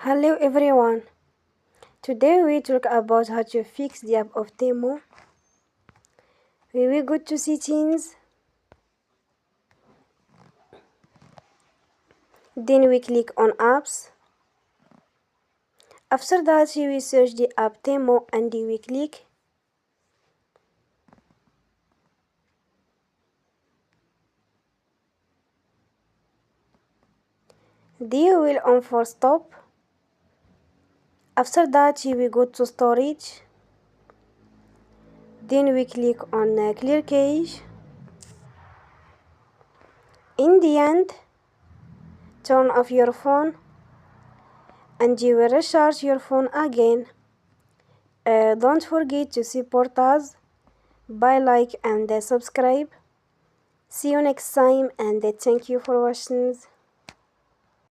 Hello everyone. Today we talk about how to fix the app of Temu. We will go to settings. Then we click on apps. After that we will search the app Temu and we click. Then you will on for stop. After that we will go to storage. Then we click on clear cache. In the end, turn off your phone and you will recharge your phone again. Don't forget to support us by like and subscribe. See you next time and thank you for watching.